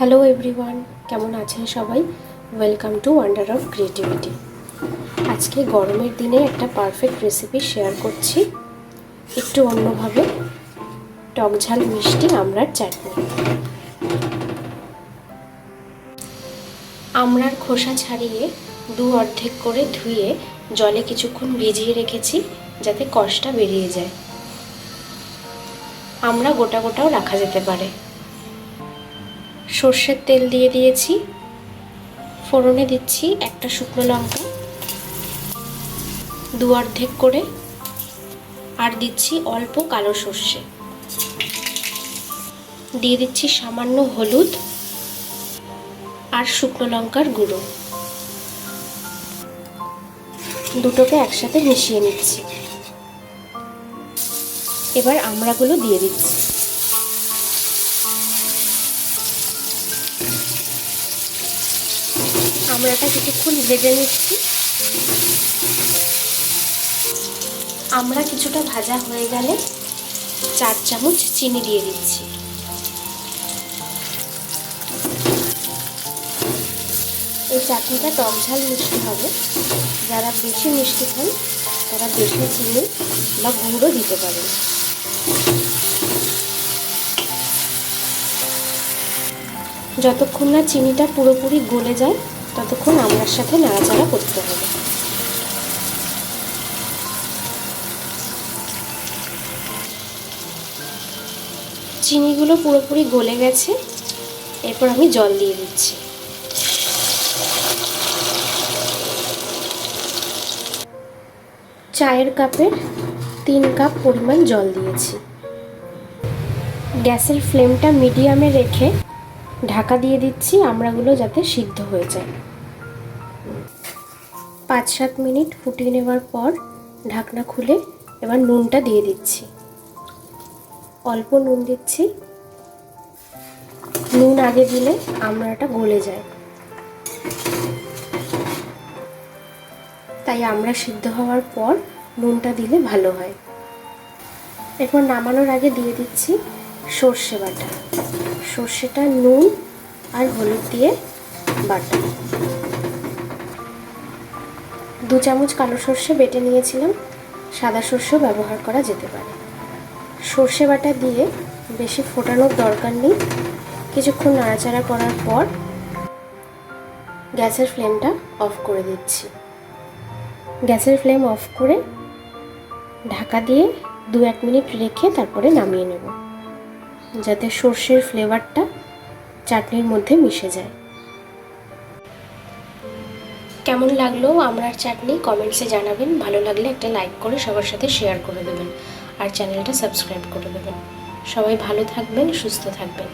Hello everyone, কেমন আছেন সবাই? Welcome to wonder of creativity. আজকে গরমের দিনে একটা পারফেক্ট রেসিপি শেয়ার করছি, একটু অন্যভাবে। টক ঝাল মিষ্টি আমড়ার চাটনি। আমড়ার খোসা ছাড়িয়ে অর্ধেক করে ধুয়ে জলে কিছুক্ষণ ভিজিয়ে রেখেছি যাতে কষটা বেরিয়ে যায়। আমড়া গোটা গোটাও রাখা যেতে পারে। সর্ষের তেল দিয়ে দিয়েছি, ফোড়নে দিচ্ছি একটা শুকনো লঙ্কা অর্ধেক করে, আর দিচ্ছি অল্প কালো সর্ষে, দিয়ে দিচ্ছি সামান্য হলুদ আর শুকনো লঙ্কার গুঁড়ো। দুটোকে একসাথে মিশিয়ে নিচ্ছি। এবার আমড়াগুলো দিয়ে দিচ্ছি। আমড়াটা কিছুক্ষণ ভেজে নিচ্ছি। আমড়া কিছুটা ভাজা হয়ে গেলে 4 চামচ চিনি দিয়ে দিচ্ছি। এই চাটনিটা টক ঝাল মিষ্টি হবে। যারা বেশি মিষ্টি খান তারা বেশি চিনি বা গুঁড়ো দিতে পারেন। যতক্ষণ না চিনিটা পুরোপুরি গলে যায় ততক্ষণ আমড়ার সাথে নাড়াচাড়া করতে হবে। চিনিগুলো পুরোপুরি গলে গেছে, এরপর আমি জল দিয়ে দিচ্ছি। চায়ের কাপের 3 কাপ পরিমাণ জল দিয়েছি। গ্যাসের ফ্লেমটা মিডিয়ামে রেখে ঢাকা দিয়ে দিচ্ছি আমড়াগুলো যাতে সিদ্ধ হয়ে যায়। 5-7 মিনিট ফুটিয়ে নেওয়ার পর ঢাকনা খুলে এবার নুনটা দিয়ে দিচ্ছি। অল্প নুন দিচ্ছি। নুন আগে দিলে আমড়াটা গলে যায়, তাই আমড়া সিদ্ধ হওয়ার পর নুনটা দিলে ভালো হয়। এরপর নামানোর আগে দিয়ে দিচ্ছি সর্ষে বাটা। সর্ষেটা নুন আর হলুদ দিয়ে বাটা। 2 চামচ কালো সর্ষে বেটে নিয়েছিলাম, সাদা সর্ষেও ব্যবহার করা যেতে পারে। সর্ষে বাটা দিয়ে বেশি ফোটানোর দরকার নেই। কিছুক্ষণ নাড়াচাড়া করার পর গ্যাসের ফ্লেমটা অফ করে দিচ্ছি। গ্যাসের ফ্লেম অফ করে ঢাকা দিয়ে 2-1 মিনিট রেখে তারপরে নামিয়ে নেব, যাতে সর্ষের ফ্লেভারটা চাটনির মধ্যে মিশে যায়। কেমন লাগলো আমড়ার চাটনি কমেন্টসে জানাবেন। ভালো লাগলে একটা লাইক করে সবার সাথে শেয়ার করে দেবেন আর চ্যানেলটা সাবস্ক্রাইব করে দেবেন। সবাই ভালো থাকবেন, সুস্থ থাকবেন।